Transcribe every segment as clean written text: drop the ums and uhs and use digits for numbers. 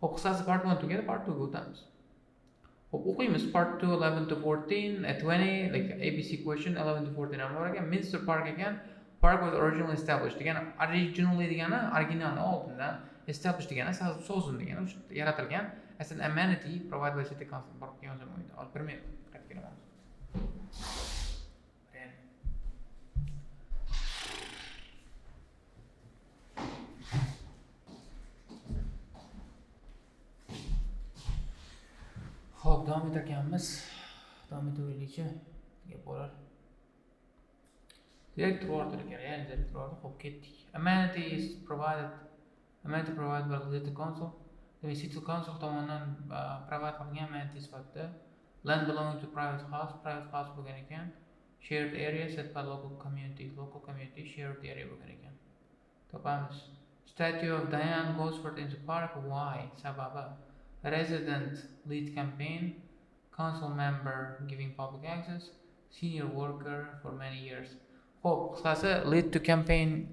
Hop, qisqasi part 1 tugadi, part 2 ga o'tamiz. Hop, o'qiymiz. Part 2 11 to 14, 20, like ABC question 11 to 14 ham bor ekan. Minster Park ekan. Park was originally established degani, originally degani originalni oldindan, established degani so'zim degani o'sha yaratilgan. As an amenity provided by city council. Park yozilmaydi. Hozir bir men qaytib kelaman. Hop, davom etarkanmiz. Davom etaveraylikchi. Gap bo'lar. Direktor order ekan, ya'ni direktor order. Hop, ketdik. Amenities provided by the city council. Demak, city council tomonidan provide qilingan amenities sifatida land belonging to private house bo'lgan ekan. Shared area set by local community shared area bo'lgan ekan. Topamiz. Statue of Diane Gosford in the park. Why? Sababi resident lead campaign, council member giving public access, senior worker for many years. Hop, qisqasi lead to campaign.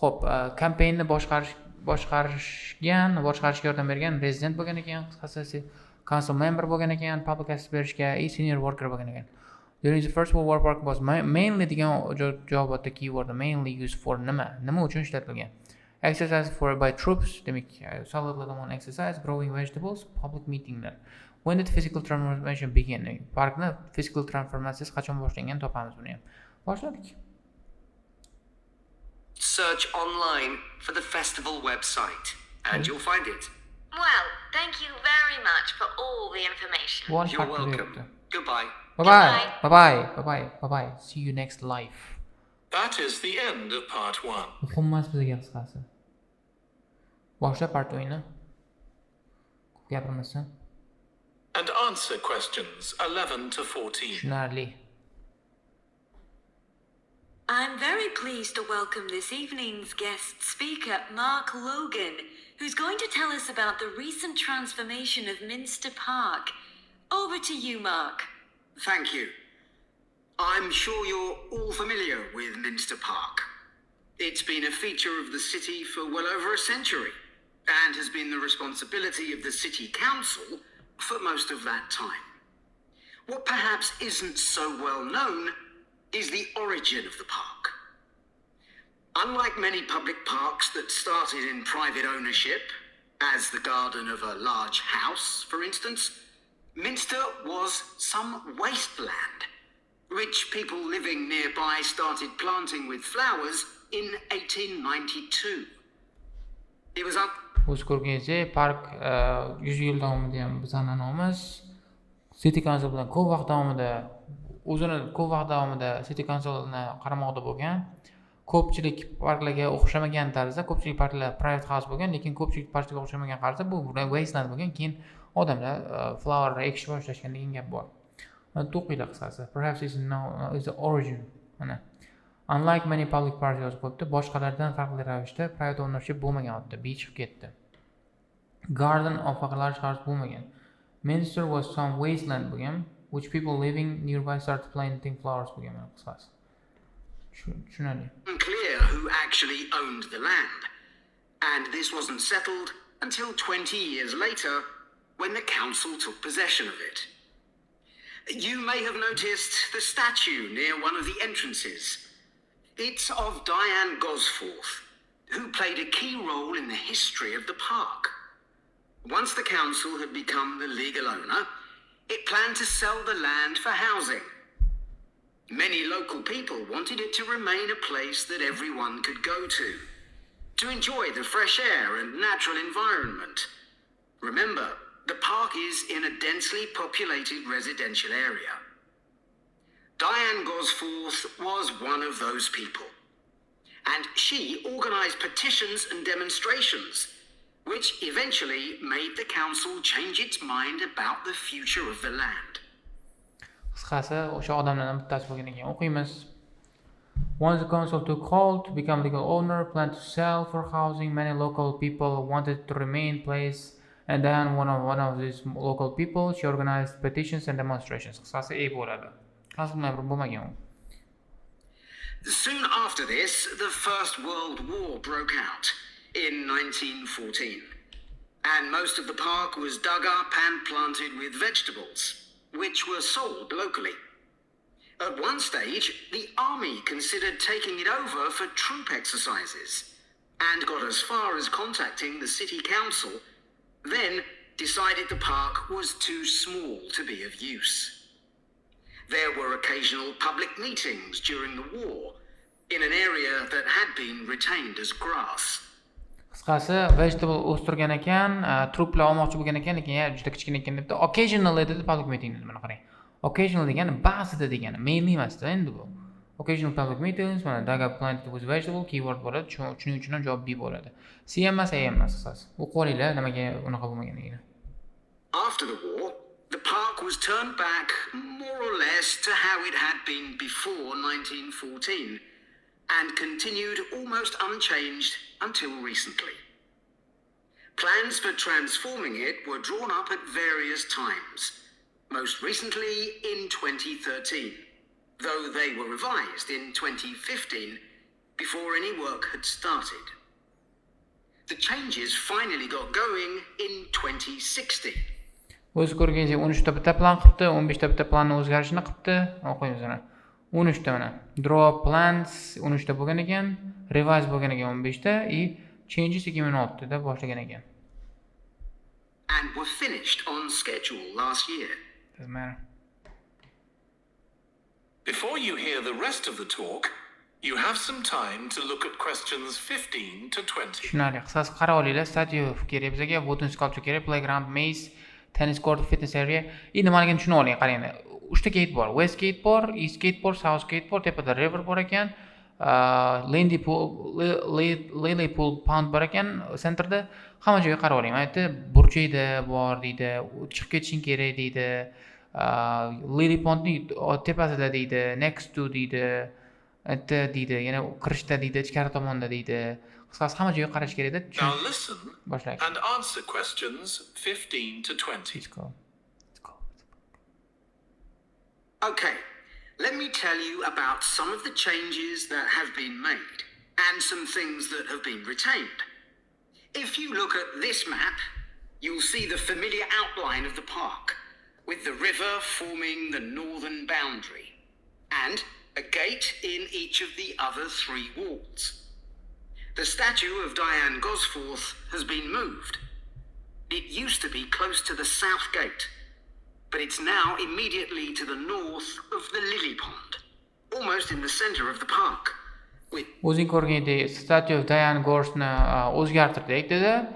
Hop, campaignni boshqarishga yordam bergan resident bo'lgan ekan, qisqasi council member bo'lgan ekan, public access berishga, senior worker bo'lgan ekan. During the First World War, park was mainly degan javobotda keyword mainly used for nima uchun ishlatilgan? Exercise by troops, demak, soldatlar tomonidan exercise, growing vegetables, public meetinglar. When did physical transformation begin? Parkni physical transformatsiyasi qachon boshlangan topamiz buni ham. Boshladik. Search online for the festival website and you'll find it. Well, thank you very much for all the information. You're welcome. Goodbye. Bye-bye. See you next life. That is the end of part 1. Muhimmas bizga qisqasi. Boshla part 2ni. Gapirmasin. And answer questions 11 to 14. Tushunarli. I'm very pleased to welcome this evening's guest speaker, Mark Logan, who's going to tell us about the recent transformation of Minster Park. Over to you, Mark. Thank you. I'm sure you're all familiar with Minster Park. It's been a feature of the city for well over a century and has been the responsibility of the city council for most of that time. What perhaps isn't so well known is the origin of the park. Unlike many public parks that started in private ownership, as the garden of a large house, for instance, Minster was some wasteland, which people living nearby started planting with flowers in 1892. It was up... O'z ko'rganingizdek, park 100 yil davomida ham biz an'anamiz. City Council bilan ko'p vaqt davomida City Councilni qaramoqda bo'lgan. Ko'pchilik parklarga o'xshamagan tarzda, ko'pchilik parklar private house bo'lgan, lekin ko'pchilik parklarga o'xshamagan tarzda bu wasteland bo'lgan. Keyin odamlar flower ekishni boshlashgan degan gap bor. To'qiylar qisqasi. Perhaps is the origin. Mana. Unlike many public parks yozib qo'yibdi, boshqalardan farqli ravishda private ownership bo'lmagan odda, chiqib ketdi. Garden of a large house bo'lmagan. Minster was some wasteland bo'lgan, which people living nearby started planting flowers bo'lgan qisqasi. Tushunarli. Unclear who actually owned the land, and this wasn't settled until 20 years later when the council took possession of it. You may have noticed the statue near one of the entrances. It's of Diane Gosforth, who played a key role in the history of the park. Once the council had become the legal owner, it planned to sell the land for housing. Many local people wanted it to remain a place that everyone could go to enjoy the fresh air and natural environment. Remember, the park is in a densely populated residential area. Diane Gosforth was one of those people, and she organised petitions and demonstrations, which eventually made the council change its mind about the future of the land. Qisqasi, o'sha odamlardan bittasi bo'lgan ekan. O'qiymiz. Once the council took hold to become legal owner, planned to sell for housing, many local people wanted to remain place, and then one of these local people, she organized petitions and demonstrations. Qisqasi, bo'ladi. Soon after this, the First World War broke out in 1914. and most of the park was dug up and planted with vegetables, which were sold locally. At one stage, the army considered taking it over for troop exercises and got as far as contacting the city council, then decided the park was too small to be of use. There were occasional public meetings during the war in an area that had been retained as grass. Qisqasi, vegetable o'stirgan ekan, truplar olmoqchi bo'lgan ekan, lekin juda kichkina ekan debdi. Occasional dedi public meeting dedi, mana qarang. Occasional degani ba'zida degani, mainly emasda endi bu. Occasional public meetings, mana dug up planted with vegetable keyword bo'ladi, shuning uchun ham javob B bo'ladi. C emas, A emas qisqasi. O'qib olinglar, nimaga unaqa bo'lmaganligini. After the war, the park was turned back more or less to how it had been before 1914 and continued almost unchanged until recently. Plans for transforming it were drawn up at various times, most recently in 2013, though they were revised in 2015 before any work had started. The changes finally got going in 2016. O'zi ko'rganingizga 13 ta bitta plan qilibdi, 15 ta bitta planni o'zgarishini qilibdi. O'qiymiz mana. 13 ta mana. Draw plans 13 ta bo'lgan ekan, revise bo'lgan ekan 15 ta, changes 2016 da boshlagan ekan. And were finished on schedule last year. Doesn't matter. Before you hear the rest of the talk, you have some time to look at questions 15 to 20. Tushunarli. Qisqasi qarab olinglar, statue kerak bizga, wooden sculpture kerak, playground, maze, tennis court, fitness area. Nimaligini tushunib oling, qaranglar. 3 ta gate bor. West gate bor, east gate bor, south gate bor, tepada river bor ekan. Lily pool pound bor ekan, centerda. Hamma joyga qarab oling. Aytdi, burchakda bor deydi, chiqib ketishing kerak deydi. Lily pondning tepasida deydi, next to deydi. Aytdi deydi, yana kirishda deydi, ichkari tomonda deydi. Qisqasi hamma joyga qarash kerak edi. Now listen Boshlaylik. and answer questions 15 to 20. Let's go. Okay, let me tell you about some of the changes that have been made and some things that have been retained. If you look at this map, you'll see the familiar outline of the park, with the river forming the northern boundary, and a gate in each of the other 3 walls. The statue of Diane Gosforth has been moved. It used to be close to the south gate, but it's now immediately to the north of the lily pond, almost in the center of the park. O'zing ko'rgandek, statue of Diane Gorsni o'zgartirdik dedi.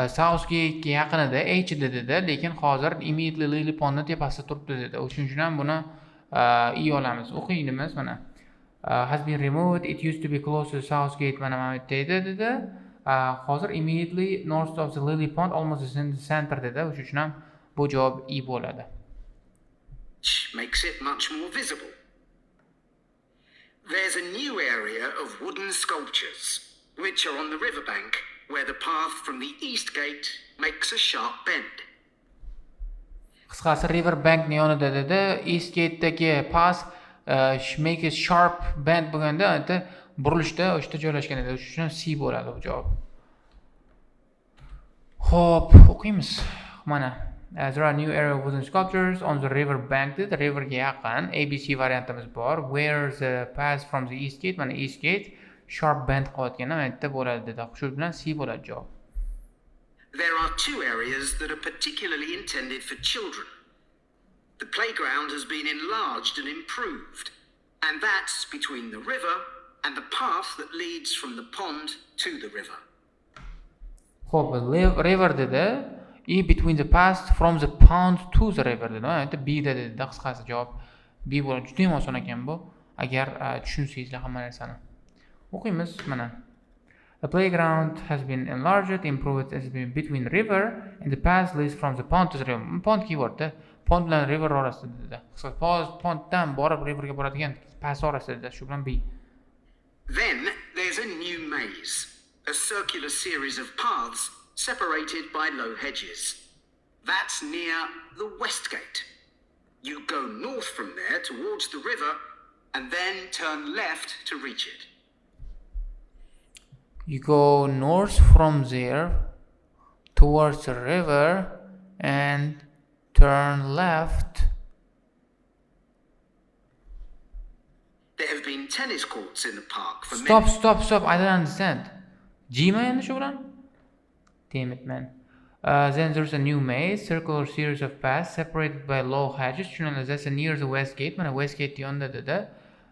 South Gate'ga yaqinida H dedi, lekin hozir immediately lily pondning tepasida turibdi dedi. O'shuning uchun ham buni E olamiz. O'qiymiz mana. Has been removed. It used to be close to South Gate mana dedi. Hozir immediately north of the lily pond, almost in the center dedi. O'shuning uchun ham bu javob E bo'ladi. Makes it much more visible. There's a new area of wooden sculptures, which are on the riverbank, where the path from the east gate makes a sharp bend. Qisqasi riverbank yonida dedi, east gate'dagi path make a sharp bend bo'lganda, aytdi, burilishda o'shda joylashgan edi. Shuning uchun C bo'ladi bu javob. Xo'p, o'qiymiz. Mana there are new area of wooden sculptures on the river bank. The river ga yaqin ABC variantimiz bor. Where the path from the east gate, mana east gate sharp bend qilayotgan aytda bo'ladi dedi. Shu bilan C bo'ladi javob. There are 2 areas that are particularly intended for children. The playground has been enlarged and improved, and that's between the river and the path that leads from the pond to the river. Xo'p, river dedi. Between the path from the pond to the river dedi. Aytdi B dedi. Qisqasi javob B bo'ladi. Juda ham oson ekan bu. Agar tushunsangizlar hamma narsani. O'qiymiz mana. The playground has been enlarged, improved as between river and the path leads from the pond to the river. Pond keyword. Pond bilan river orasida dedi. Qisqasi ponddan borib riverga boradigan path orasida dedi. Shu bilan B. Then there's a new maze, a circular series of paths separated by low hedges. That's near the west gate. You go north from there towards the river and then turn left to reach it. You go north from there towards the river and turn left. There have been tennis courts in the park for Stop. I don't understand. G ma endi shu bilan? Damn it, man. Then there's a new maze, circular series of paths separated by low hedges. That's near the west gate. Mana west gate yonda dedi.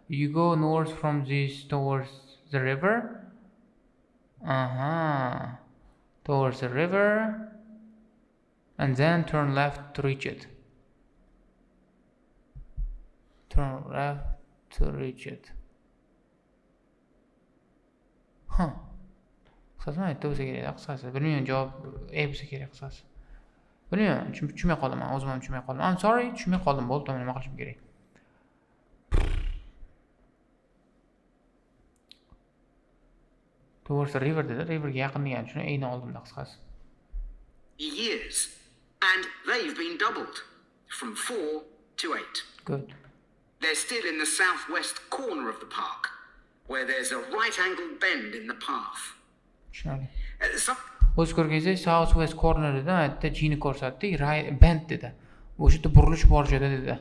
You go north from this towards the river. Towards the river. And then turn left to reach it. Turn left to reach it. Qisqasi aytdi bo'lsa kerak, qisqasi. Bilmayman, javob bo'lsa kerak qisqasi. Bilmayman, tushunmay qoldim, o'zim ham tushunmay qoldim. I'm sorry, tushunmay qoldim, bo'ldi, nima qilishim kerak. Towards the river dedi, riverga yaqin degani shuni ayni oldimda qisqasi. years, and they've been doubled from 4 to 8. Good. They're still in the southwest corner of the park, where there's a right-angled bend in the path. Tushunarli. Some O'z ko'rganingizda south west cornerida aytdi, G'ni ko'rsatdi, right bend dedi. O'sha yerda burilish bor joyda dedi.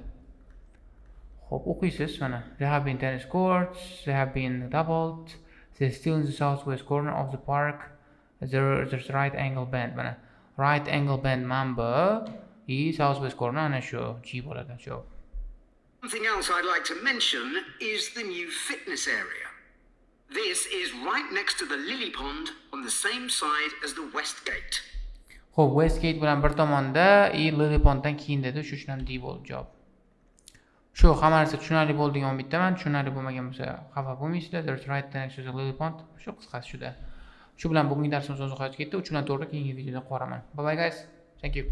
Xo'p, o'qiysiz mana. There have been tennis courts, they have been doubled. They're still in the southwest corner of the park. There's right angle bend mana. Right angle bend mamba southwest corner ana shu G bo'ladi, shu. Something else I'd like to mention is the new fitness area. This is right next to the lily pond on the same side as the west gate. Xo'p, west gate bilan bir tomonda, lily ponddan keyin dedi, shu ham D bo'ldi javob. Shu hamma narsa tushunarli bo'ldigan umiddaman. Tushunarli bo'lmagan bo'lsa xafa bo'lmaysizlar. There's right next to the lily pond. Shu qisqasi shuda. Shu bilan bugungi darsimiz o'z oxiriga yetdi. 3 dan 4 keyingi videoda qoraman. Bye bye guys. Thank you.